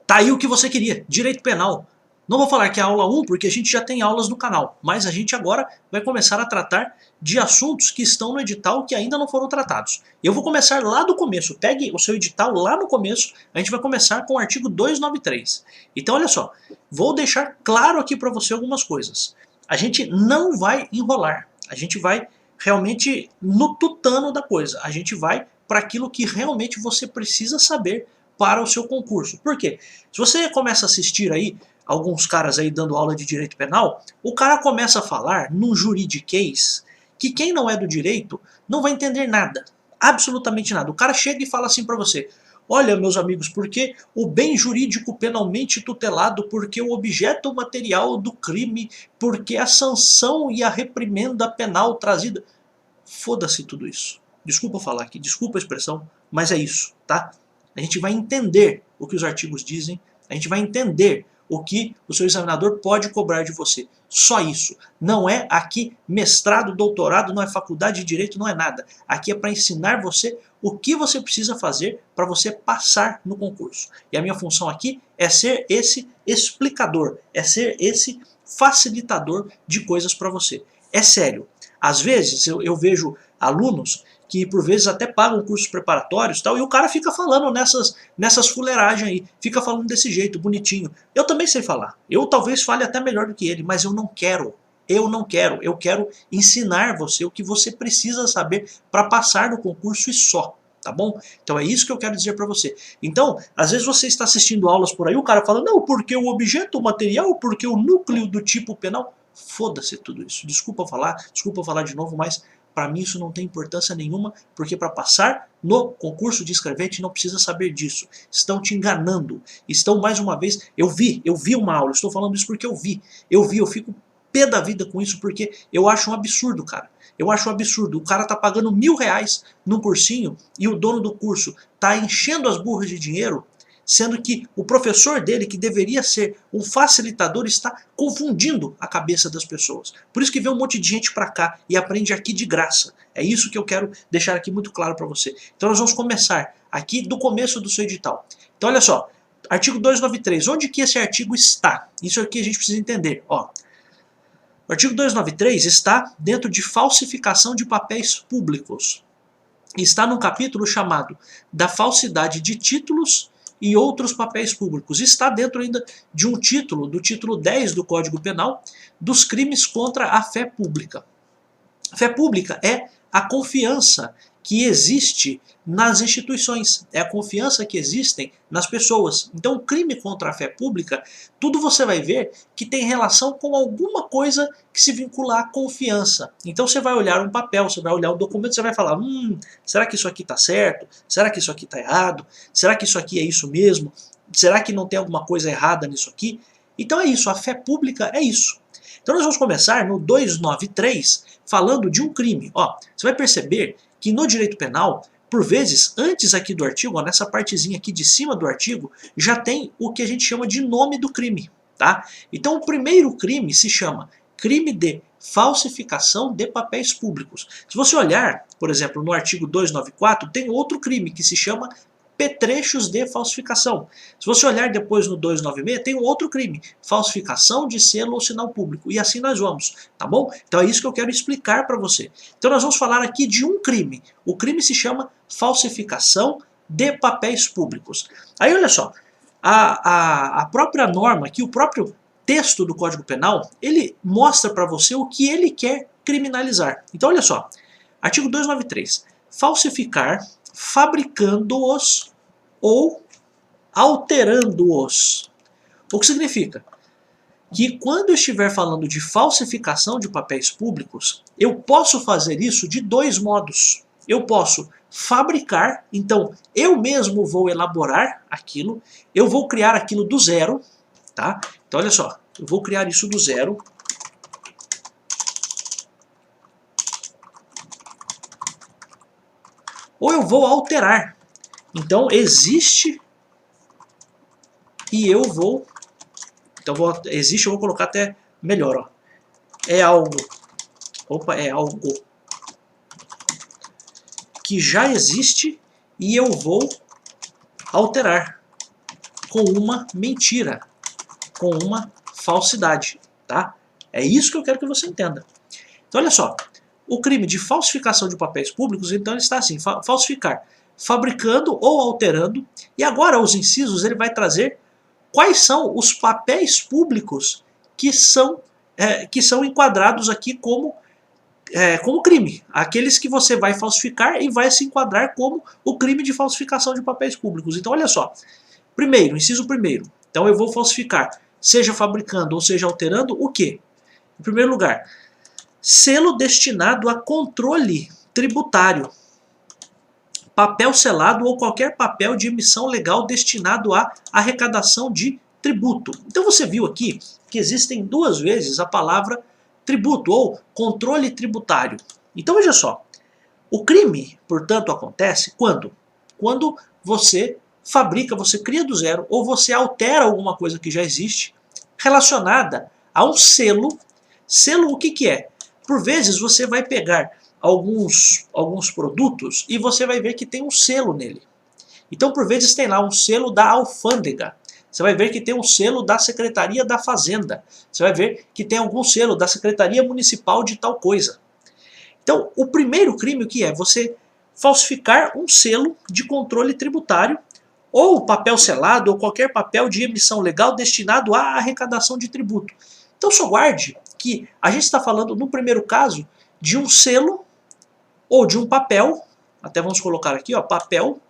Tá aí o que você queria, direito penal. Não vou falar que é a aula 1 porque a gente já tem aulas no canal, mas a gente agora vai começar a tratar de assuntos que estão no edital que ainda não foram tratados. Eu vou começar lá do começo, pegue o seu edital lá no começo, a gente vai começar com o artigo 293. Então olha só, vou deixar claro aqui para você algumas coisas. A gente não vai enrolar, a gente vai realmente no tutano da coisa, a gente vai para aquilo que realmente você precisa saber para o seu concurso. Por quê? Se você começa a assistir aí alguns caras aí dando aula de direito penal, o cara começa a falar num juridiquês que quem não é do direito não vai entender nada, absolutamente nada. O cara chega e fala assim para você: olha, meus amigos, porque o bem jurídico penalmente tutelado, porque o objeto material do crime, porque a sanção e a reprimenda penal trazida. Foda-se tudo isso. Desculpa falar aqui, desculpa a expressão, mas é isso, tá? A gente vai entender o que os artigos dizem, a gente vai entender o que o seu examinador pode cobrar de você. Só isso. Não é aqui mestrado, doutorado, não é faculdade de direito, não é nada. Aqui é para ensinar você o que você precisa fazer para você passar no concurso. E a minha função aqui é ser esse explicador, é ser esse facilitador de coisas para você. É sério. Às vezes eu vejo alunos que por vezes até pagam cursos preparatórios e tal, e o cara fica falando nessas fuleiragens aí, fica falando desse jeito, bonitinho. Eu também sei falar, eu talvez fale até melhor do que ele, mas eu não quero. Eu não quero, eu quero ensinar você o que você precisa saber para passar no concurso e só, tá bom? Então é isso que eu quero dizer para você. Então, às vezes você está assistindo aulas por aí, o cara fala, não, porque o objeto material, porque o núcleo do tipo penal, foda-se tudo isso. Desculpa falar de novo, mas para mim isso não tem importância nenhuma, porque para passar no concurso de escrevente não precisa saber disso. Estão te enganando. Estão mais uma vez, eu vi uma aula, estou falando isso porque eu fico pé da vida com isso porque eu acho um absurdo, cara. Eu acho um absurdo. O cara tá pagando R$ 1.000 num cursinho e o dono do curso tá enchendo as burras de dinheiro, sendo que o professor dele, que deveria ser um facilitador, está confundindo a cabeça das pessoas. Por isso que vem um monte de gente para cá e aprende aqui de graça. É isso que eu quero deixar aqui muito claro para você. Então nós vamos começar aqui do começo do seu edital. Então olha só, artigo 293, onde que esse artigo está? Isso aqui a gente precisa entender. Ó, o artigo 293 está dentro de falsificação de papéis públicos. Está num capítulo chamado da falsidade de títulos e outros papéis públicos. Está dentro ainda de um título, do título 10 do Código Penal, dos crimes contra a fé pública. A fé pública é a confiança que existe nas instituições, é a confiança que existem nas pessoas. Então o crime contra a fé pública, tudo você vai ver que tem relação com alguma coisa que se vincula à confiança. Então você vai olhar um papel, você vai olhar um documento, você vai falar, será que isso aqui está certo? Será que isso aqui está errado? Será que isso aqui é isso mesmo? Será que não tem alguma coisa errada nisso aqui? Então é isso, a fé pública é isso. Então nós vamos começar no 293 falando de um crime. Ó, você vai perceber que no direito penal, por vezes, antes aqui do artigo, ó, nessa partezinha aqui de cima do artigo, já tem o que a gente chama de nome do crime. Tá? Então o primeiro crime se chama crime de falsificação de papéis públicos. Se você olhar, por exemplo, no artigo 294, tem outro crime que se chama petrechos de falsificação. Se você olhar depois no 296, tem um outro crime, falsificação de selo ou sinal público. E assim nós vamos, tá bom? Então é isso que eu quero explicar para você. Então nós vamos falar aqui de um crime. O crime se chama falsificação de papéis públicos. Aí olha só, a própria norma aqui, o próprio texto do Código Penal, ele mostra para você o que ele quer criminalizar. Então olha só, artigo 293, falsificar fabricando-os ou alterando-os. O que significa? Que quando eu estiver falando de falsificação de papéis públicos, eu posso fazer isso de dois modos. Eu posso fabricar, então eu mesmo vou elaborar aquilo, eu vou criar aquilo do zero, tá? Então olha só, eu vou criar isso do zero. Ou eu vou alterar. Então existe e eu vou... Então existe, eu vou colocar até melhor. Ó. É algo... Opa, é algo que já existe e eu vou alterar. com uma mentira, com uma falsidade, tá? É isso que eu quero que você entenda. Então olha só, o crime de falsificação de papéis públicos, então ele está assim, falsificar, fabricando ou alterando, e agora os incisos ele vai trazer quais são os papéis públicos que são enquadrados aqui como crime. Aqueles que você vai falsificar e vai se enquadrar como o crime de falsificação de papéis públicos. Então olha só, primeiro, inciso primeiro, então eu vou falsificar, seja fabricando ou seja alterando, o quê? Em primeiro lugar, selo destinado a controle tributário, papel selado ou qualquer papel de emissão legal destinado à arrecadação de tributo. Então você viu aqui que existem duas vezes a palavra tributo ou controle tributário. Então veja só, o crime, portanto, acontece quando? Quando você fabrica, você cria do zero ou você altera alguma coisa que já existe relacionada a um selo. Selo o que é? Por vezes você vai pegar alguns produtos e você vai ver que tem um selo nele. Então por vezes tem lá um selo da alfândega. Você vai ver que tem um selo da Secretaria da Fazenda. Você vai ver que tem algum selo da Secretaria Municipal de tal coisa. Então o primeiro crime o que é? Você falsificar um selo de controle tributário ou papel selado ou qualquer papel de emissão legal destinado à arrecadação de tributo. Então só guarde que a gente está falando no primeiro caso de um selo ou de um papel, até vamos colocar aqui, ó, papel,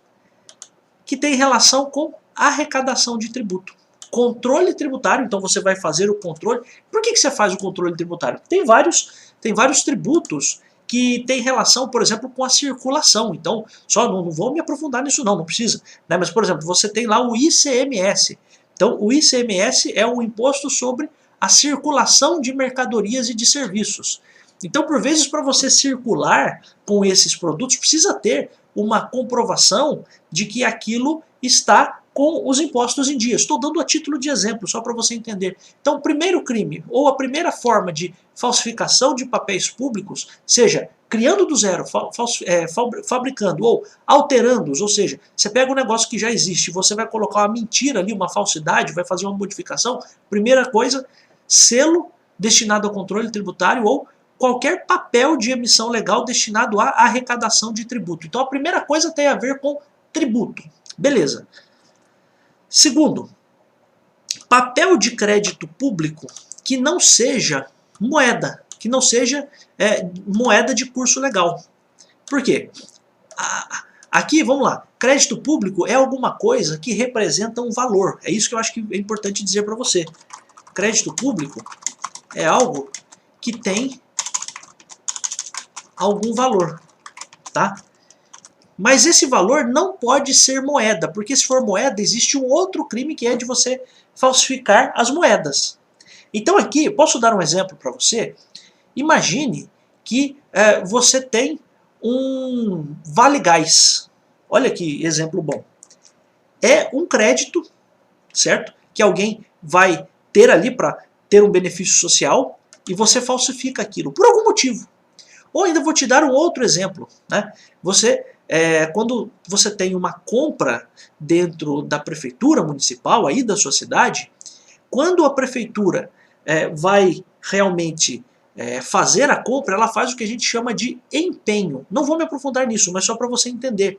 que tem relação com arrecadação de tributo. Controle tributário, então você vai fazer o controle. Por que você faz o controle tributário? Tem vários tributos que tem relação, por exemplo, com a circulação. Então, só não vou me aprofundar nisso não precisa. Né? Mas, por exemplo, você tem lá o ICMS. Então, o ICMS é um imposto sobre a circulação de mercadorias e de serviços. Então, por vezes, para você circular com esses produtos, precisa ter uma comprovação de que aquilo está com os impostos em dia. Estou dando a título de exemplo, só para você entender. Então, o primeiro crime, ou a primeira forma de falsificação de papéis públicos, seja criando do zero, fabricando ou alterando-os, ou seja, você pega um negócio que já existe, você vai colocar uma mentira ali, uma falsidade, vai fazer uma modificação, primeira coisa, selo destinado ao controle tributário ou qualquer papel de emissão legal destinado à arrecadação de tributo. Então a primeira coisa tem a ver com tributo. Beleza. Segundo, papel de crédito público que não seja moeda, que não seja moeda de curso legal. Por quê? Aqui, vamos lá, crédito público é alguma coisa que representa um valor. É isso que eu acho que é importante dizer para você. Crédito público é algo que tem algum valor, tá? Mas esse valor não pode ser moeda, porque se for moeda, existe um outro crime que é de você falsificar as moedas. Então aqui, posso dar um exemplo para você? Imagine que você tem um Vale Gás. Olha que exemplo bom. É um crédito, certo? Que alguém vai ter ali para ter um benefício social e você falsifica aquilo por algum motivo. Ou ainda vou te dar um outro exemplo, né? Quando você tem uma compra dentro da prefeitura municipal aí da sua cidade, quando a prefeitura vai realmente fazer a compra, ela faz o que a gente chama de empenho. Não vou me aprofundar nisso, mas só para você entender.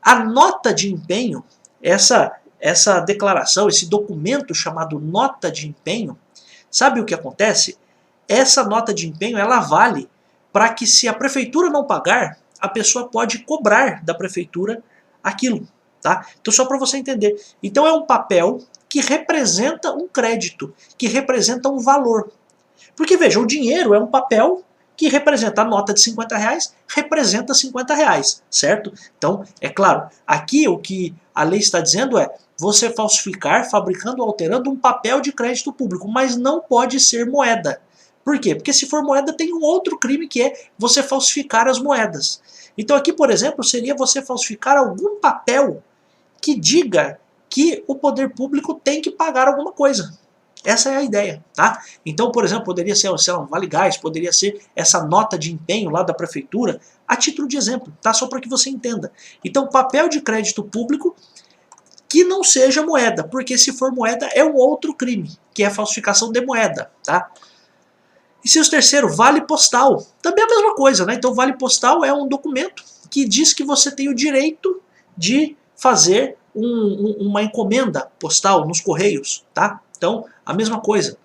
A nota de empenho, essa declaração, esse documento chamado nota de empenho, sabe o que acontece? Essa nota de empenho, ela vale para que se a prefeitura não pagar, a pessoa pode cobrar da prefeitura aquilo. Tá? Então só para você entender. Então é um papel que representa um crédito, que representa um valor. Porque veja, o dinheiro é um papel que representa a nota de 50 reais, representa 50 reais, certo? Então, é claro, aqui o que a lei está dizendo é você falsificar, fabricando ou alterando um papel de crédito público, mas não pode ser moeda. Por quê? Porque se for moeda tem um outro crime que é você falsificar as moedas. Então aqui, por exemplo, seria você falsificar algum papel que diga que o poder público tem que pagar alguma coisa. Essa é a ideia, tá? Então, por exemplo, poderia ser um Vale Gás, poderia ser essa nota de empenho lá da prefeitura, a título de exemplo, tá? Só para que você entenda. Então, papel de crédito público que não seja moeda, porque se for moeda é um outro crime, que é a falsificação de moeda, tá? Inciso terceiro, vale postal. Também é a mesma coisa, né? Então, vale postal é um documento que diz que você tem o direito de fazer uma encomenda postal nos correios, tá? Então, a mesma coisa.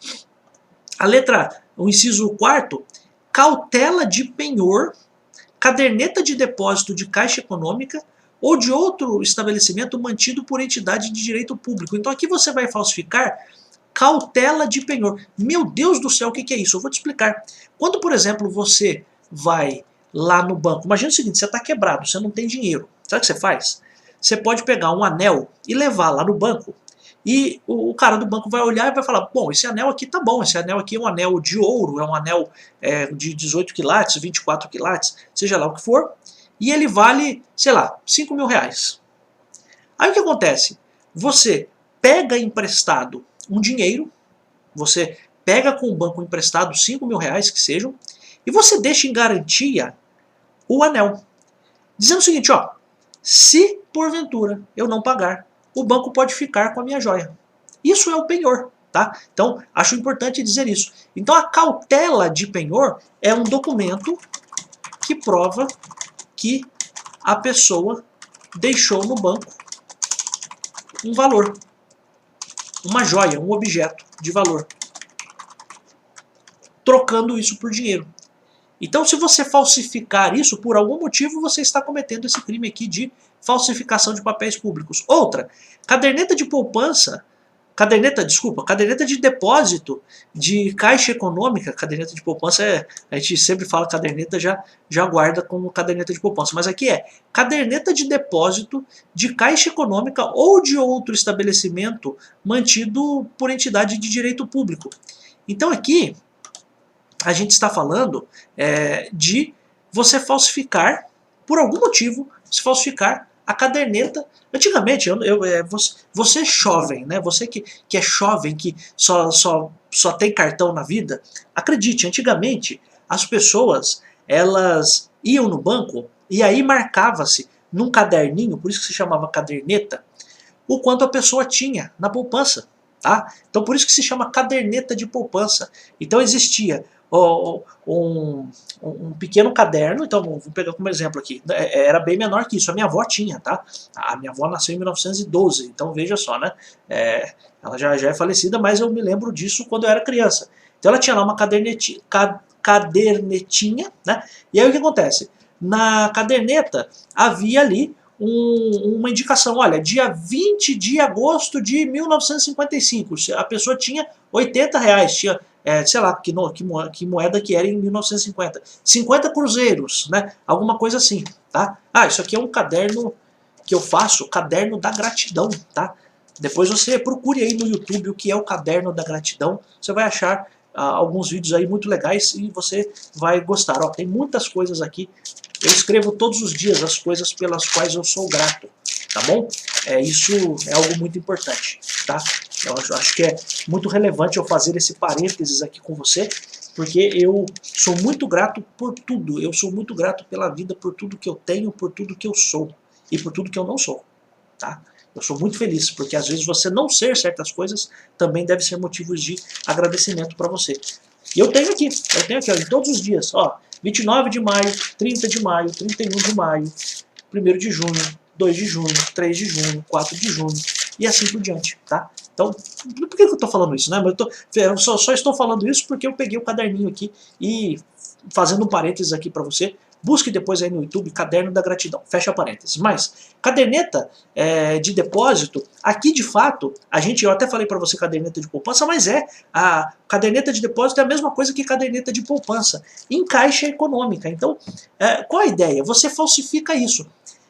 O inciso quarto, cautela de penhor, caderneta de depósito de Caixa Econômica ou de outro estabelecimento mantido por entidade de direito público. Então, aqui você vai falsificar cautela de penhor. Meu Deus do céu, o que é isso? Eu vou te explicar. Quando, por exemplo, você vai lá no banco, imagina o seguinte, você está quebrado, você não tem dinheiro. Sabe o que você faz? Você pode pegar um anel e levar lá no banco, e o cara do banco vai olhar e vai falar, bom, esse anel aqui tá bom, esse anel aqui é um anel de ouro, é um anel de 18 quilates, 24 quilates, seja lá o que for, e ele vale, sei lá, 5 mil reais. Aí o que acontece? Você pega emprestado um dinheiro, você pega com o banco emprestado 5 mil reais que sejam, e você deixa em garantia o anel. Dizendo o seguinte, ó, se porventura eu não pagar, o banco pode ficar com a minha joia. Isso é o penhor, tá? Então, acho importante dizer isso. Então, a cautela de penhor é um documento que prova que a pessoa deixou no banco um valor, uma joia, um objeto de valor, trocando isso por dinheiro. Então, se você falsificar isso, por algum motivo você está cometendo esse crime aqui de falsificação de papéis públicos. Outra, caderneta de poupança, caderneta de depósito de Caixa Econômica, caderneta de poupança a gente sempre fala caderneta, já guarda como caderneta de poupança, mas aqui é caderneta de depósito de Caixa Econômica ou de outro estabelecimento mantido por entidade de direito público. Então aqui a gente está falando de você falsificar, por algum motivo, se falsificar a caderneta. Antigamente, você jovem, né? Você que é jovem, que só tem cartão na vida, acredite, antigamente as pessoas elas iam no banco e aí marcava-se num caderninho, por isso que se chamava caderneta, o quanto a pessoa tinha na poupança. Tá? Então por isso que se chama caderneta de poupança. Então existia um pequeno caderno, então vou pegar como exemplo aqui, era bem menor que isso, a minha avó tinha, tá? A minha avó nasceu em 1912, então veja só, né? Ela já é falecida, mas eu me lembro disso quando eu era criança. Então ela tinha lá uma cadernetinha, né? E aí o que acontece? Na caderneta havia ali uma indicação, olha, dia 20 de agosto de 1955, a pessoa tinha 80 reais, tinha, sei lá, que moeda que era em 1950, 50 cruzeiros, né, alguma coisa assim, tá? Isso aqui é um caderno que eu faço, caderno da gratidão, tá? Depois você procure aí no YouTube o que é o caderno da gratidão, você vai achar alguns vídeos aí muito legais e você vai gostar. Ó, tem muitas coisas aqui. Eu escrevo todos os dias as coisas pelas quais eu sou grato, tá bom? Isso é algo muito importante, tá? Eu acho que é muito relevante eu fazer esse parênteses aqui com você, porque eu sou muito grato por tudo. Eu sou muito grato pela vida, por tudo que eu tenho, por tudo que eu sou e por tudo que eu não sou, tá? Eu sou muito feliz, porque às vezes você não ser certas coisas também deve ser motivos de agradecimento para você. E eu tenho aqui, ó, em todos os dias, ó, 29 de maio, 30 de maio, 31 de maio, 1º de junho, 2 de junho, 3 de junho, 4 de junho, e assim por diante, tá? Então, por que eu estou falando isso, né? Eu só estou falando isso porque eu peguei o caderninho aqui e, fazendo um parênteses aqui para você, busque depois aí no YouTube, Caderno da Gratidão, fecha parênteses. Mas, caderneta de depósito, aqui de fato, eu até falei para você caderneta de poupança, mas a caderneta de depósito é a mesma coisa que caderneta de poupança, em Caixa Econômica. Então, qual a ideia? Você falsifica isso.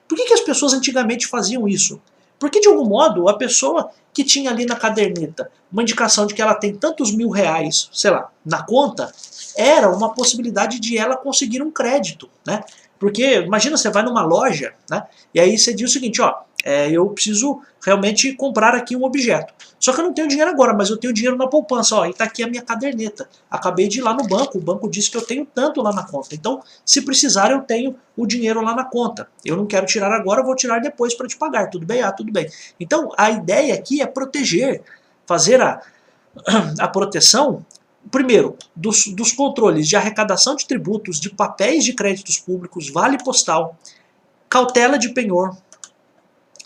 Por que as pessoas antigamente faziam isso? Porque, de algum modo, a pessoa que tinha ali na caderneta uma indicação de que ela tem tantos mil reais, sei lá, na conta, era uma possibilidade de ela conseguir um crédito, né? Porque, imagina, você vai numa loja, né? E aí você diz o seguinte, ó, eu preciso realmente comprar aqui um objeto. Só que eu não tenho dinheiro agora, mas eu tenho dinheiro na poupança. Ó, e está aqui a minha caderneta. Acabei de ir lá no banco, o banco disse que eu tenho tanto lá na conta. Então, se precisar, eu tenho o dinheiro lá na conta. Eu não quero tirar agora, eu vou tirar depois para te pagar. Tudo bem? Ah, tudo bem. Então, a ideia aqui é proteger, fazer a proteção, primeiro, dos controles de arrecadação de tributos, de papéis de créditos públicos, vale postal, cautela de penhor,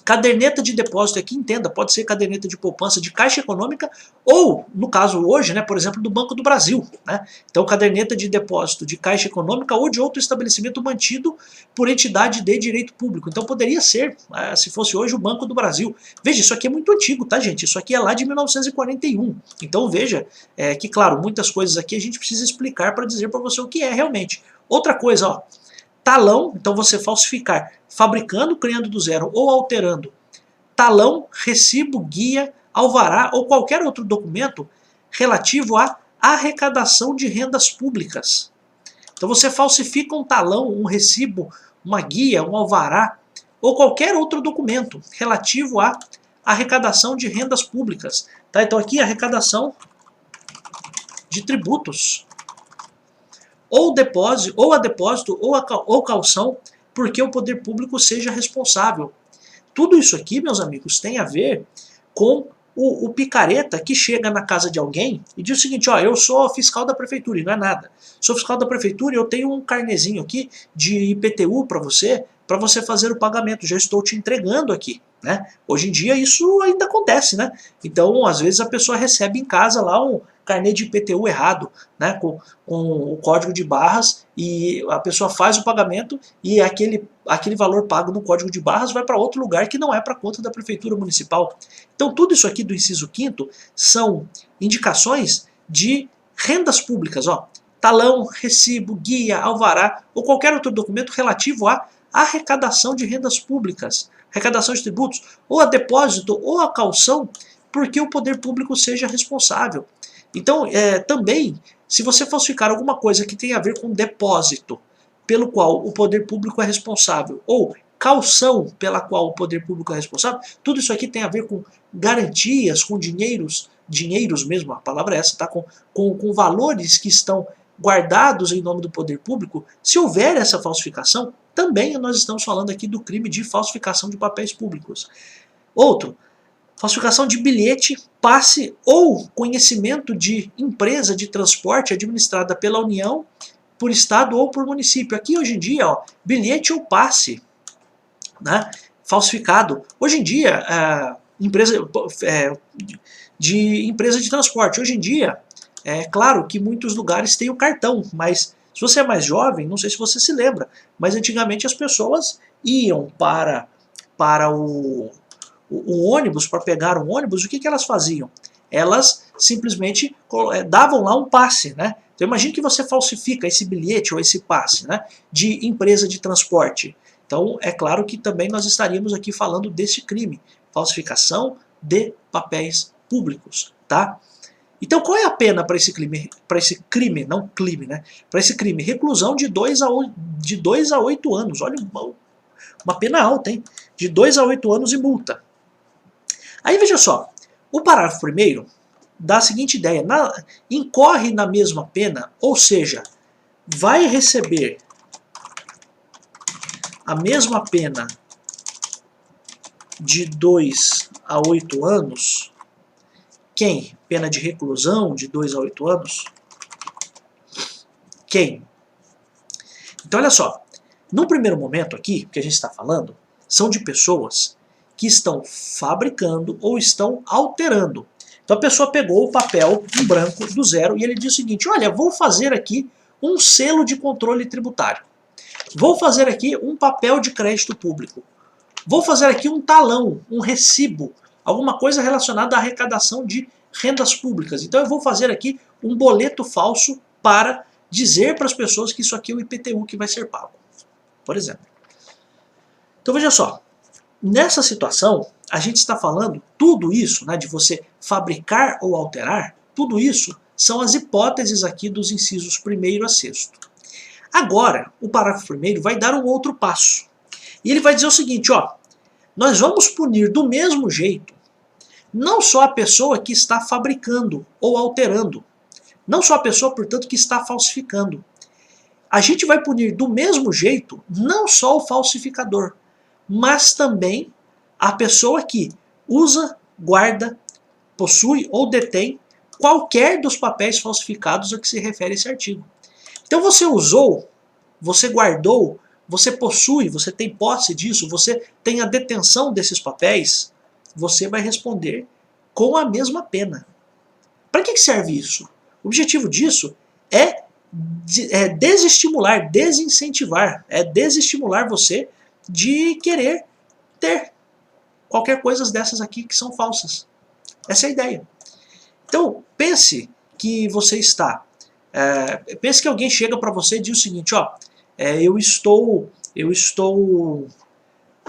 caderneta de depósito, aqui entenda, pode ser caderneta de poupança de Caixa Econômica ou, no caso hoje, né, por exemplo, do Banco do Brasil. Né? Então, caderneta de depósito de Caixa Econômica ou de outro estabelecimento mantido por entidade de direito público. Então, poderia ser, se fosse hoje, o Banco do Brasil. Veja, isso aqui é muito antigo, tá, gente? Isso aqui é lá de 1941. Então, veja que, claro, muitas coisas aqui a gente precisa explicar para dizer para você o que é realmente. Outra coisa, ó. Talão, então você falsificar, fabricando, criando do zero ou alterando talão, recibo, guia, alvará ou qualquer outro documento relativo à arrecadação de rendas públicas. Então você falsifica um talão, um recibo, uma guia, um alvará ou qualquer outro documento relativo à arrecadação de rendas públicas. Tá? Então aqui arrecadação de tributos. Ou depósito, ou a depósito, ou calção, porque o poder público seja responsável. Tudo isso aqui, meus amigos, tem a ver com o picareta que chega na casa de alguém e diz o seguinte, ó, eu sou fiscal da prefeitura, e não é nada. Sou fiscal da prefeitura e eu tenho um carnezinho aqui de IPTU para você fazer o pagamento, já estou te entregando aqui. Né? Hoje em dia isso ainda acontece, né? Então, às vezes a pessoa recebe em casa lá um carnê de IPTU errado, né? com o código de barras, e a pessoa faz o pagamento e aquele valor pago no código de barras vai para outro lugar que não é para a conta da prefeitura municipal. Então tudo isso aqui do inciso 5º são indicações de rendas públicas, ó, talão, recibo, guia, alvará ou qualquer outro documento relativo à arrecadação de rendas públicas, arrecadação de tributos, ou a depósito ou a calção, porque o poder público seja responsável. Então, também, se você falsificar alguma coisa que tenha a ver com depósito, pelo qual o poder público é responsável, ou calção pela qual o poder público é responsável, tudo isso aqui tem a ver com garantias, com dinheiros mesmo, a palavra é essa, tá? com valores que estão guardados em nome do poder público. Se houver essa falsificação, também nós estamos falando aqui do crime de falsificação de papéis públicos. Outro, falsificação de bilhete, passe ou conhecimento de empresa de transporte administrada pela União, por estado ou por município. Aqui hoje em dia, ó, bilhete ou passe, né, falsificado. Hoje em dia, empresa de transporte. Hoje em dia, é claro que muitos lugares têm o cartão, mas se você é mais jovem, não sei se você se lembra, mas antigamente as pessoas iam para o ônibus, para pegar um ônibus, o que elas faziam? Elas simplesmente davam lá um passe, né? Então imagine que você falsifica esse bilhete ou esse passe, né, de empresa de transporte. Então é claro que também nós estaríamos aqui falando desse crime, falsificação de papéis públicos, tá? Então qual é a pena para esse crime, não crime, né? Para esse crime, reclusão de 2 a 8 anos. Olha, uma pena alta, hein? De 2 a 8 anos e multa. Aí veja só, o parágrafo 1º dá a seguinte ideia, incorre na mesma pena, ou seja, vai receber a mesma pena de 2 a 8 anos, quem? Pena de reclusão de 2 a 8 anos? Quem? Então olha só, no primeiro momento aqui, que a gente está falando, são de pessoas que estão fabricando ou estão alterando. Então a pessoa pegou o papel em branco do zero e ele diz o seguinte, olha, vou fazer aqui um selo de controle tributário. Vou fazer aqui um papel de crédito público. Vou fazer aqui um talão, um recibo, alguma coisa relacionada à arrecadação de rendas públicas. Então eu vou fazer aqui um boleto falso para dizer para as pessoas que isso aqui é o IPTU que vai ser pago, por exemplo. Então veja só, nessa situação a gente está falando tudo isso, né, de você fabricar ou alterar, tudo isso são as hipóteses aqui dos incisos 1º a 6º. Agora, o parágrafo 1º vai dar um outro passo. E ele vai dizer o seguinte, ó, nós vamos punir do mesmo jeito não só a pessoa que está fabricando ou alterando, não só a pessoa, portanto, que está falsificando. A gente vai punir do mesmo jeito não só o falsificador, mas também a pessoa que usa, guarda, possui ou detém qualquer dos papéis falsificados a que se refere esse artigo. Então você usou, você guardou, você possui, você tem posse disso, você tem a detenção desses papéis, você vai responder com a mesma pena. Para que serve isso? O objetivo disso é desestimular, desincentivar, é desestimular você de querer ter qualquer coisa dessas aqui que são falsas. Essa é a ideia. Então, pense que você está... pense que alguém chega para você e diz o seguinte, ó, eu estou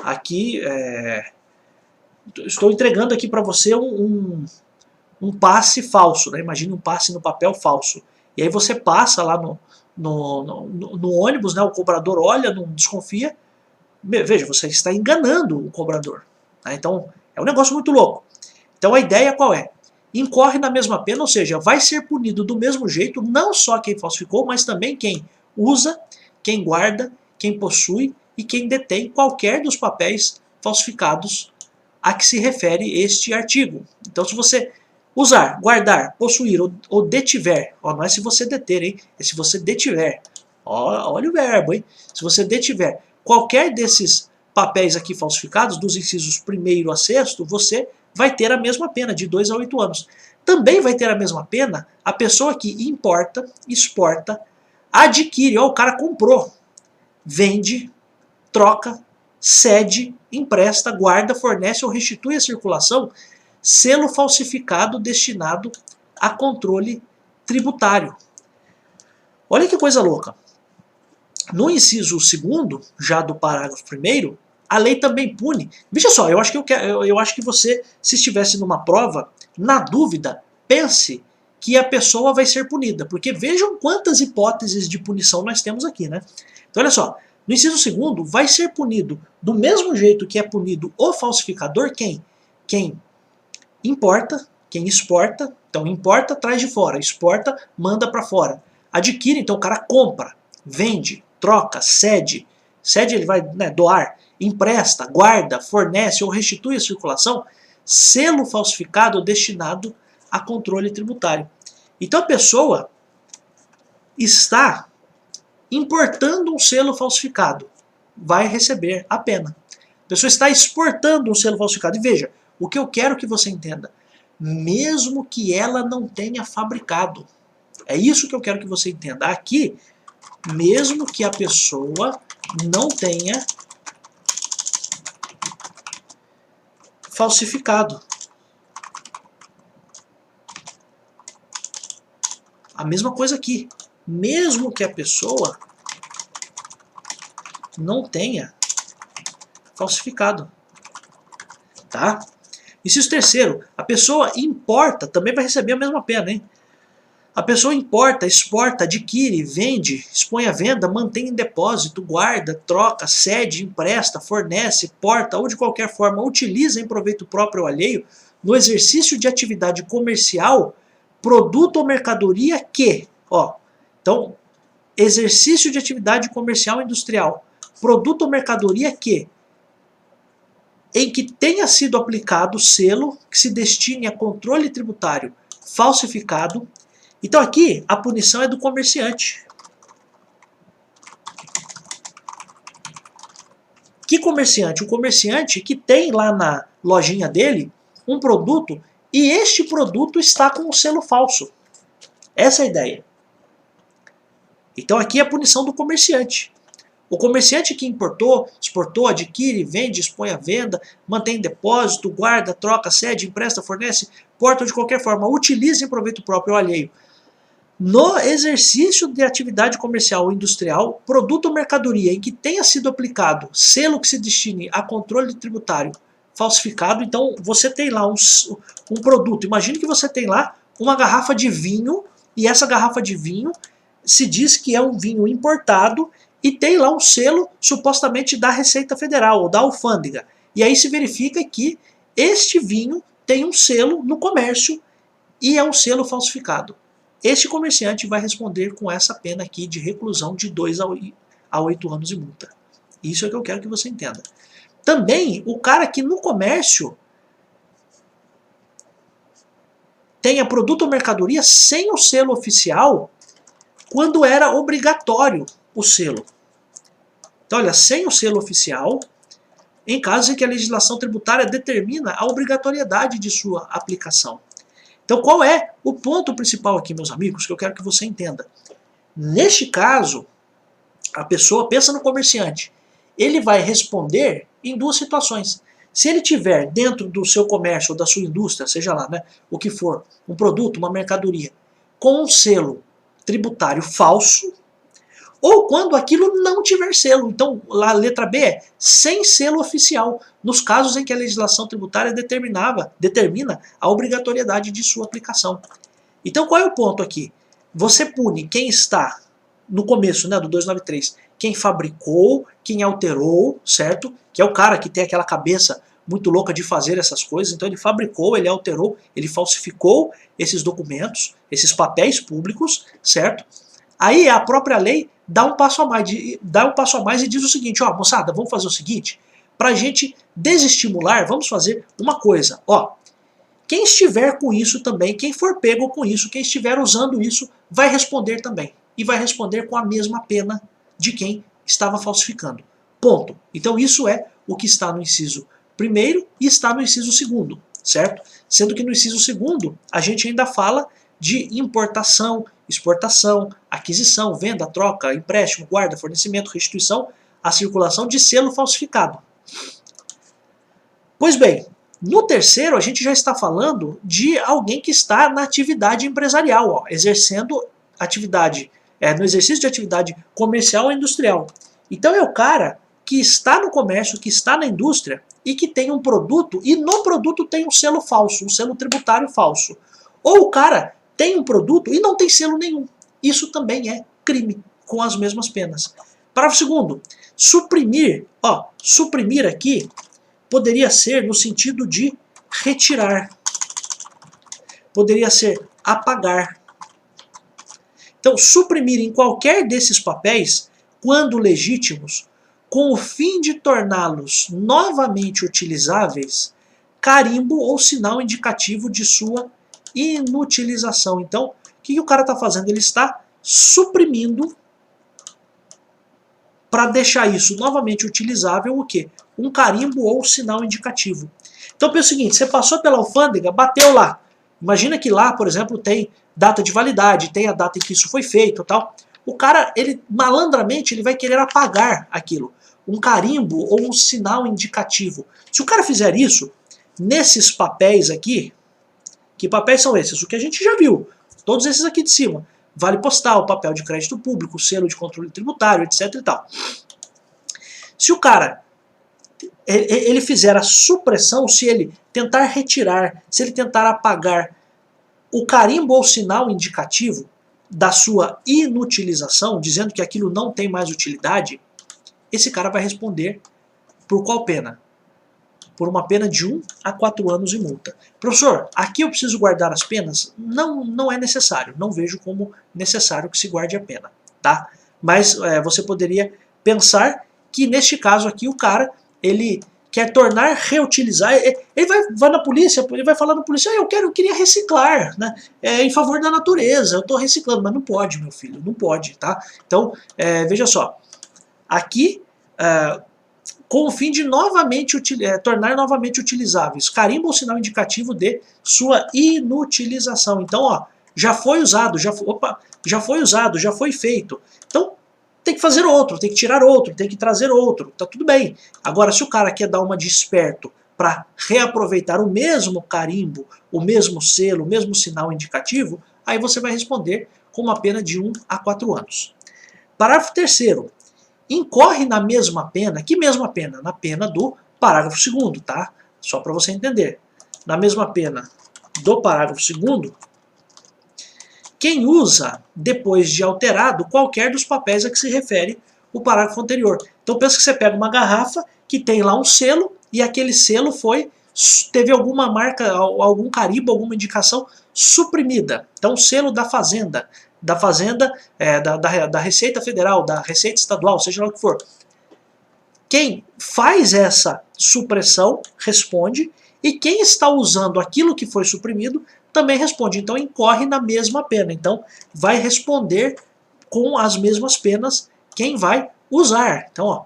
aqui, estou entregando aqui para você um passe falso, né? Imagine um passe no papel falso. E aí você passa lá no ônibus, né? O cobrador olha, não desconfia. Veja, você está enganando o cobrador. Né? Então, é um negócio muito louco. Então a ideia qual é? Incorre na mesma pena, ou seja, vai ser punido do mesmo jeito, não só quem falsificou, mas também quem usa, quem guarda, quem possui e quem detém qualquer dos papéis falsificados a que se refere este artigo. Então se você usar, guardar, possuir ou detiver, ó, não é se você deter, hein? É se você detiver. Ó, olha o verbo, hein? Se você detiver qualquer desses papéis aqui falsificados, dos incisos 1º a 6º, você vai ter a mesma pena, de 2 a 8 anos. Também vai ter a mesma pena a pessoa que importa, exporta, adquire, ó, o cara comprou, vende, troca, cede, empresta, guarda, fornece ou restitui à circulação selo falsificado destinado a controle tributário. Olha que coisa louca. No inciso 2º, já do parágrafo 1º, a lei também pune. Veja só, eu acho que você, se estivesse numa prova, na dúvida, pense que a pessoa vai ser punida. Porque vejam quantas hipóteses de punição nós temos aqui, né? Então olha só, no inciso 2º, vai ser punido do mesmo jeito que é punido o falsificador, quem? Quem importa, quem exporta, então importa, traz de fora, exporta, manda para fora. Adquire, então o cara compra, vende, troca, cede, ele vai, né, doar, empresta, guarda, fornece ou restitui à circulação selo falsificado destinado a controle tributário. Então a pessoa está importando um selo falsificado, vai receber a pena. A pessoa está exportando um selo falsificado. E veja, o que eu quero que você entenda, mesmo que ela não tenha fabricado, é isso que eu quero que você entenda. Aqui, mesmo que a pessoa não tenha falsificado. A mesma coisa aqui. Mesmo que a pessoa não tenha falsificado. Tá? Inciso 3º, a pessoa importa, também vai receber a mesma pena, hein? A pessoa importa, exporta, adquire, vende, expõe à venda, mantém em depósito, guarda, troca, cede, empresta, fornece, porta ou de qualquer forma utiliza em proveito próprio ou alheio no exercício de atividade comercial, produto ou mercadoria que, ó, então, exercício de atividade comercial ou industrial, produto ou mercadoria que, em que tenha sido aplicado selo que se destine a controle tributário falsificado. Então aqui a punição é do comerciante. Que comerciante? O comerciante que tem lá na lojinha dele um produto e este produto está com um selo falso. Essa é a ideia. Então aqui é a punição do comerciante. O comerciante que importou, exportou, adquire, vende, expõe à venda, mantém em depósito, guarda, troca, cede, empresta, fornece, porta ou de qualquer forma, utiliza em proveito próprio ou alheio. No exercício de atividade comercial ou industrial, produto ou mercadoria em que tenha sido aplicado selo que se destine a controle tributário falsificado, então você tem lá um produto, imagine que você tem lá uma garrafa de vinho, e essa garrafa de vinho se diz que é um vinho importado, e tem lá um selo supostamente da Receita Federal ou da alfândega. e aí se verifica que este vinho tem um selo no comércio e é um selo falsificado. Este comerciante vai responder com essa pena aqui de reclusão de 2 a 8 anos e multa. Isso é o que eu quero que você entenda. Também, o cara que no comércio tenha produto ou mercadoria sem o selo oficial, quando era obrigatório o selo. Então, olha, sem o selo oficial, em casos em que a legislação tributária determina a obrigatoriedade de sua aplicação. Então, qual é o ponto principal aqui, meus amigos, que eu quero que você entenda? Neste caso, a pessoa pensa no comerciante. Ele vai responder em duas situações. Se ele tiver dentro do seu comércio ou da sua indústria, seja lá, né, o que for, um produto, uma mercadoria, com um selo tributário falso, ou quando aquilo não tiver selo. Então, a letra B é sem selo oficial, nos casos em que a legislação tributária determina a obrigatoriedade de sua aplicação. Então, qual é o ponto aqui? Você pune quem está no começo, né, do 293, quem fabricou, quem alterou, certo? Que é o cara que tem aquela cabeça muito louca de fazer essas coisas. Então ele fabricou, ele alterou, ele falsificou esses documentos, esses papéis públicos, certo? Aí a própria lei dá um passo a mais, e diz o seguinte, ó, moçada, vamos fazer o seguinte, para a gente desestimular, vamos fazer uma coisa, ó, quem estiver com isso também, quem for pego com isso, quem estiver usando isso, vai responder também. E vai responder com a mesma pena de quem estava falsificando. Ponto. Então isso é o que está no inciso 1º e está no inciso 2º, certo? Sendo que no inciso 2º a gente ainda fala de importação, exportação, aquisição, venda, troca, empréstimo, guarda, fornecimento, restituição, a circulação de selo falsificado. Pois bem, no 3º a gente já está falando de alguém que está na atividade empresarial, ó, exercendo atividade, no exercício de atividade comercial ou industrial. Então é o cara que está no comércio, que está na indústria e que tem um produto e no produto tem um selo falso, um selo tributário falso. Ou o cara tem um produto e não tem selo nenhum. Isso também é crime, com as mesmas penas. Parágrafo 2º. Suprimir, ó, suprimir aqui poderia ser no sentido de retirar. Poderia ser apagar. Então, suprimir em qualquer desses papéis, quando legítimos, com o fim de torná-los novamente utilizáveis, carimbo ou sinal indicativo de sua inutilização. Então, o que o cara está fazendo? Ele está suprimindo para deixar isso novamente utilizável o quê? Um carimbo ou sinal indicativo. Então, pensa o seguinte, você passou pela alfândega, bateu lá. Imagina que lá, por exemplo, tem data de validade, tem a data em que isso foi feito, tal. O cara, ele malandramente, ele vai querer apagar aquilo. Um carimbo ou um sinal indicativo. Se o cara fizer isso, nesses papéis aqui, que papéis são esses? O que a gente já viu, todos esses aqui de cima. Vale postal, papel de crédito público, selo de controle tributário, etc e tal. Se o cara ele fizer a supressão, se ele tentar retirar, se ele tentar apagar o carimbo ou sinal indicativo da sua inutilização, dizendo que aquilo não tem mais utilidade, esse cara vai responder por qual pena? Por uma pena de 1 a 4 anos e multa. Professor, aqui eu preciso guardar as penas? Não, não é necessário. Não vejo como necessário que se guarde a pena, tá? Mas você poderia pensar que neste caso aqui o cara, ele quer tornar, reutilizar, ele vai na polícia, ele vai falar na polícia, eu queria reciclar, né? Em favor da natureza, eu estou reciclando, mas não pode, meu filho, não pode, tá? Então, veja só, aqui, com o fim de tornar novamente utilizáveis, carimbo ou sinal indicativo de sua inutilização. Então, ó, já foi usado, já foi usado, já foi feito. Então, tem que fazer outro, tem que tirar outro, tem que trazer outro, tá tudo bem. Agora, se o cara quer dar uma de esperto para reaproveitar o mesmo carimbo, o mesmo selo, o mesmo sinal indicativo, aí você vai responder com uma pena de 1 a 4 anos. Parágrafo 3º. Incorre na mesma pena, que mesma pena? Na pena do parágrafo 2º, tá? Só para você entender. Na mesma pena do parágrafo 2º, quem usa, depois de alterado, qualquer dos papéis a que se refere o parágrafo anterior. Então pensa que você pega uma garrafa que tem lá um selo e aquele selo teve alguma marca, algum carimbo, alguma indicação suprimida. Então, o selo da Fazenda, da Receita Federal, da Receita Estadual, seja lá o que for. Quem faz essa supressão responde, e quem está usando aquilo que foi suprimido também responde. Então, incorre na mesma pena. Então, vai responder com as mesmas penas quem vai usar. Então, ó,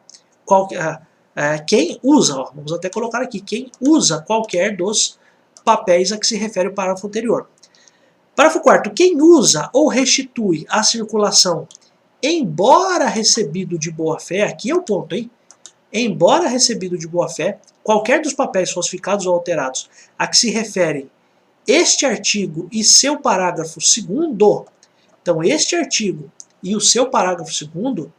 quem usa, ó, vamos até colocar aqui, quem usa qualquer dos papéis a que se refere o parágrafo anterior. Parágrafo 4º. Quem usa ou restitui à circulação, embora recebido de boa-fé, aqui é o ponto, hein? Embora recebido de boa-fé, qualquer dos papéis falsificados ou alterados a que se refere este artigo e seu parágrafo 2º, então este artigo e o seu parágrafo 2º,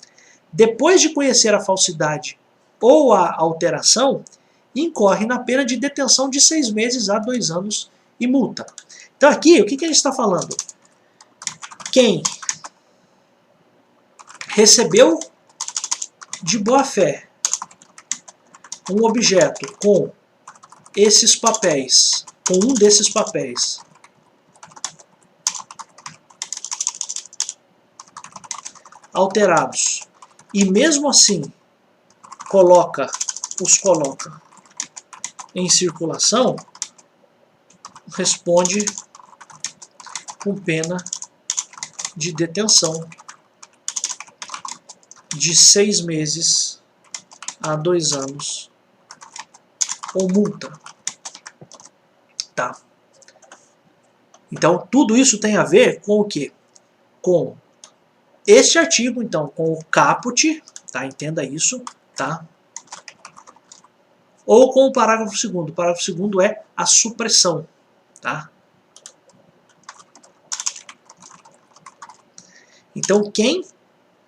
depois de conhecer a falsidade ou a alteração, incorre na pena de detenção de 6 meses a 2 anos e multa. Então aqui, o que a gente está falando? Quem recebeu de boa-fé um objeto com esses papéis, com um desses papéis, alterados, e mesmo assim os coloca em circulação, responde com pena de detenção de 6 meses a 2 anos ou multa. Tá? Então, tudo isso tem a ver com o quê? Com este artigo, então, com o caput, tá? Entenda isso, tá? Ou com o parágrafo 2º. O parágrafo 2º é a supressão, tá? Então, quem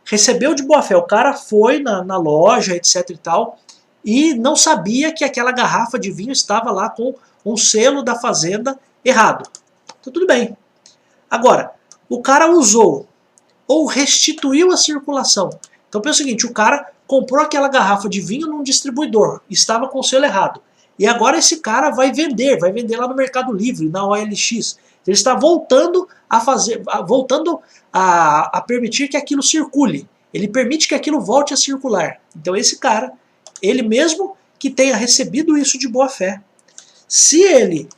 recebeu de boa-fé, o cara foi na loja, etc e tal, e não sabia que aquela garrafa de vinho estava lá com um selo da Fazenda errado. Então, tudo bem. Agora, o cara usou ou restituiu a circulação. Então, pensa o seguinte, o cara comprou aquela garrafa de vinho num distribuidor, estava com o selo errado. E agora esse cara vai vender lá no Mercado Livre, na OLX. Ele está voltando a permitir que aquilo circule. Ele permite que aquilo volte a circular. Então esse cara, ele mesmo que tenha recebido isso de boa fé, se ele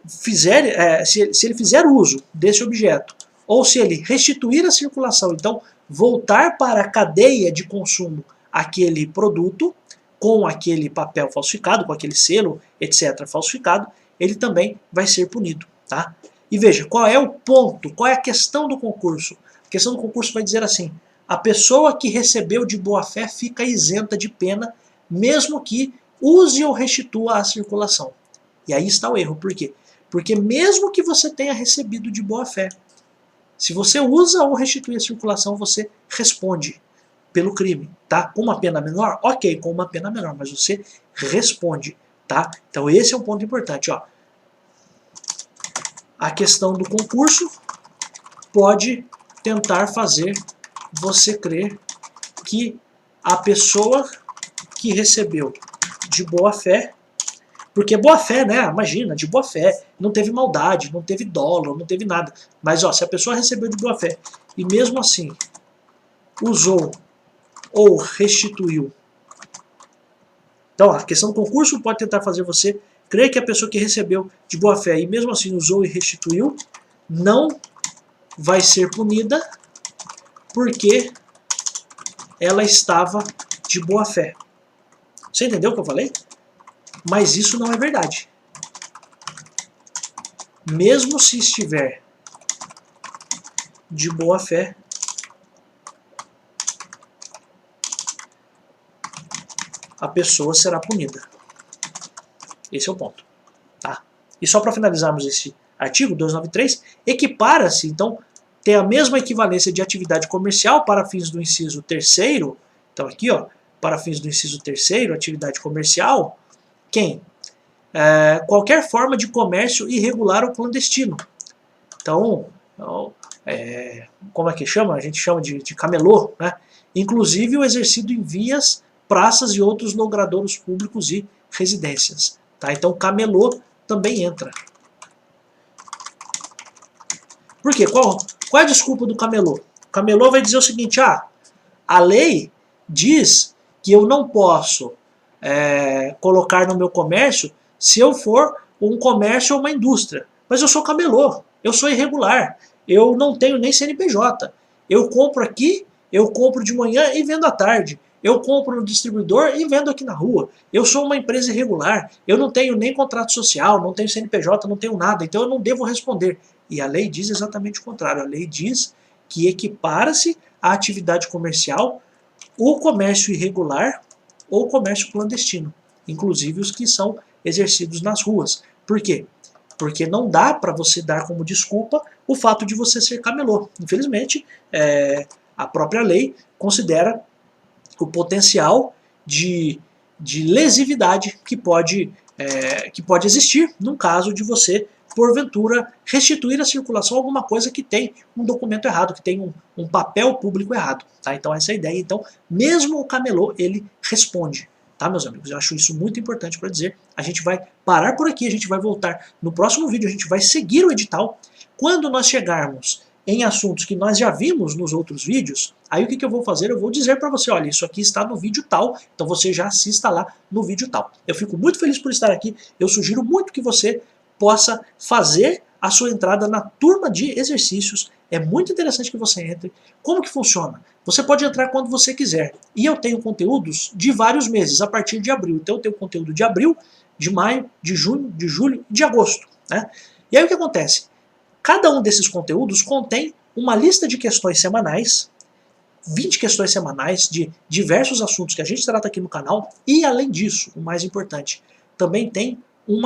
fizer uso desse objeto, ou se ele restituir a circulação, então voltar para a cadeia de consumo aquele produto, com aquele papel falsificado, com aquele selo, etc., falsificado, ele também vai ser punido. Tá? E veja, qual é o ponto, qual é a questão do concurso? A questão do concurso vai dizer assim, a pessoa que recebeu de boa fé fica isenta de pena, mesmo que use ou restitua a circulação. E aí está o erro, por quê? Porque mesmo que você tenha recebido de boa fé, se você usa ou restitui a circulação, você responde pelo crime, tá? Com uma pena menor? Ok, com uma pena menor, mas você responde, tá? Então esse é um ponto importante, ó. A questão do concurso pode tentar fazer você crer que a pessoa que recebeu de boa fé, porque boa fé, né? Imagina, de boa fé, não teve maldade, não teve dolo, não teve nada. Mas ó, se a pessoa recebeu de boa fé e mesmo assim usou ou restituiu. Então, a questão do concurso pode tentar fazer você crer que a pessoa que recebeu de boa fé e mesmo assim usou e restituiu, não vai ser punida porque ela estava de boa fé. Você entendeu o que eu falei? Mas isso não é verdade. Mesmo se estiver de boa fé, a pessoa será punida. Esse é o ponto. Tá? E só para finalizarmos esse artigo 293, equipara-se, então, tem a mesma equivalência de atividade comercial para fins do inciso 3º, então aqui, ó, para fins do inciso 3º, atividade comercial, quem? Qualquer forma de comércio irregular ou clandestino. Então, como é que chama? A gente chama de camelô, né? Inclusive o exercido em vias praças e outros logradouros públicos e residências. Tá? Então camelô também entra. Por quê? Qual é a desculpa do camelô? O camelô vai dizer o seguinte, a lei diz que eu não posso colocar no meu comércio se eu for um comércio ou uma indústria. Mas eu sou camelô, eu sou irregular, eu não tenho nem CNPJ. Eu compro aqui, eu compro de manhã e vendo à tarde. Eu compro no distribuidor e vendo aqui na rua. Eu sou uma empresa irregular, eu não tenho nem contrato social, não tenho CNPJ, não tenho nada, então eu não devo responder. E a lei diz exatamente o contrário. A lei diz que equipara-se à atividade comercial o comércio irregular ou comércio clandestino, inclusive os que são exercidos nas ruas. Por quê? Porque não dá para você dar como desculpa o fato de você ser camelô. Infelizmente, a própria lei considera o potencial de lesividade que pode existir num caso de você, porventura, restituir à circulação alguma coisa que tem um documento errado, que tem um papel público errado. Tá? Então essa é a ideia. Então, mesmo o camelô, ele responde. Tá, meus amigos? Eu acho isso muito importante para dizer. A gente vai parar por aqui, a gente vai voltar no próximo vídeo, a gente vai seguir o edital. Quando nós chegarmos em assuntos que nós já vimos nos outros vídeos, aí o que eu vou fazer? Eu vou dizer para você, olha, isso aqui está no vídeo tal, então você já assista lá no vídeo tal. Eu fico muito feliz por estar aqui, eu sugiro muito que você possa fazer a sua entrada na turma de exercícios. É muito interessante que você entre. Como que funciona? Você pode entrar quando você quiser. E eu tenho conteúdos de vários meses, a partir de abril. Então eu tenho conteúdo de abril, de maio, de junho, de julho e de agosto. Né? E aí o que acontece? Cada um desses conteúdos contém uma lista de questões semanais, 20 questões semanais de diversos assuntos que a gente trata aqui no canal. E além disso, o mais importante, também tem um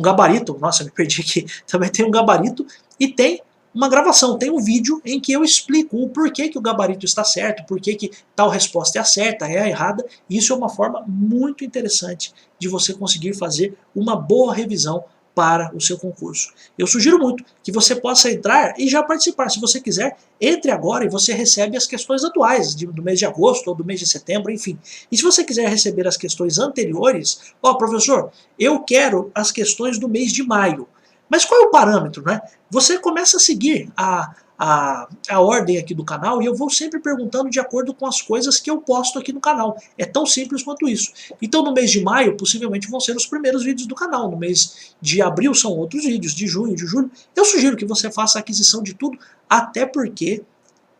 gabarito, nossa, me perdi aqui, também tem um gabarito e tem uma gravação, tem um vídeo em que eu explico o porquê que o gabarito está certo, porquê que tal resposta é a certa, é a errada. Isso é uma forma muito interessante de você conseguir fazer uma boa revisão para o seu concurso. Eu sugiro muito que você possa entrar e já participar. Se você quiser, entre agora e você recebe as questões atuais do mês de agosto ou do mês de setembro, enfim. E se você quiser receber as questões anteriores, professor, eu quero as questões do mês de maio. Mas qual é o parâmetro, né? Você começa a seguir a ordem aqui do canal e eu vou sempre perguntando de acordo com as coisas que eu posto aqui no canal. É tão simples quanto isso. Então no mês de maio, possivelmente vão ser os primeiros vídeos do canal. No mês de abril são outros vídeos, de junho, de julho. Eu sugiro que você faça a aquisição de tudo, até porque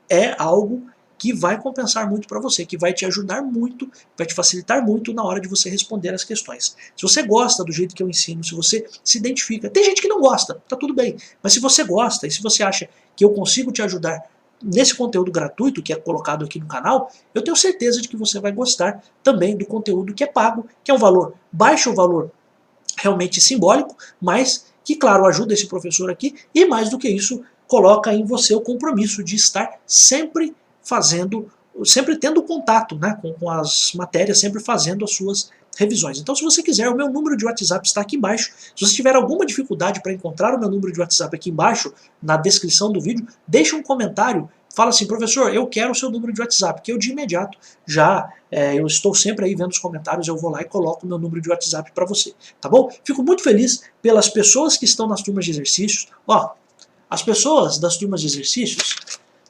é algo que vai compensar muito para você, que vai te ajudar muito, vai te facilitar muito na hora de você responder as questões. Se você gosta do jeito que eu ensino, se você se identifica, tem gente que não gosta, tá tudo bem, mas se você gosta e se você acha que eu consigo te ajudar nesse conteúdo gratuito que é colocado aqui no canal, eu tenho certeza de que você vai gostar também do conteúdo que é pago, que é um valor baixo, um valor realmente simbólico, mas que, claro, ajuda esse professor aqui e, mais do que isso, coloca em você o compromisso de estar sempre sempre tendo contato, né, com as matérias, sempre fazendo as suas revisões. Então, se você quiser, o meu número de WhatsApp está aqui embaixo. Se você tiver alguma dificuldade para encontrar o meu número de WhatsApp aqui embaixo, na descrição do vídeo, deixa um comentário, fala assim, professor, eu quero o seu número de WhatsApp, que eu de imediato eu estou sempre aí vendo os comentários, eu vou lá e coloco o meu número de WhatsApp para você, tá bom? Fico muito feliz pelas pessoas que estão nas turmas de exercícios. As pessoas das turmas de exercícios,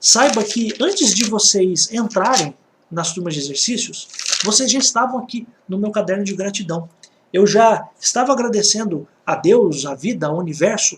saiba que antes de vocês entrarem nas turmas de exercícios, vocês já estavam aqui no meu caderno de gratidão. Eu já estava agradecendo a Deus, a vida, ao universo,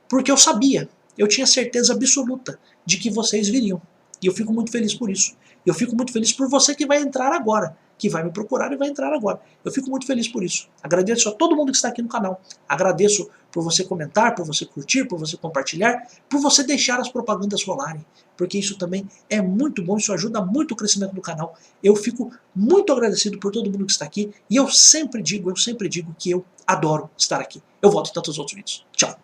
porque eu sabia, eu tinha certeza absoluta de que vocês viriam. E eu fico muito feliz por isso. Eu fico muito feliz por você que vai entrar agora, que vai me procurar e vai entrar agora. Eu fico muito feliz por isso. Agradeço a todo mundo que está aqui no canal. Agradeço por você comentar, por você curtir, por você compartilhar, por você deixar as propagandas rolarem, porque isso também é muito bom, isso ajuda muito o crescimento do canal. Eu fico muito agradecido por todo mundo que está aqui e eu sempre digo que eu adoro estar aqui. Eu volto em tantos outros vídeos. Tchau!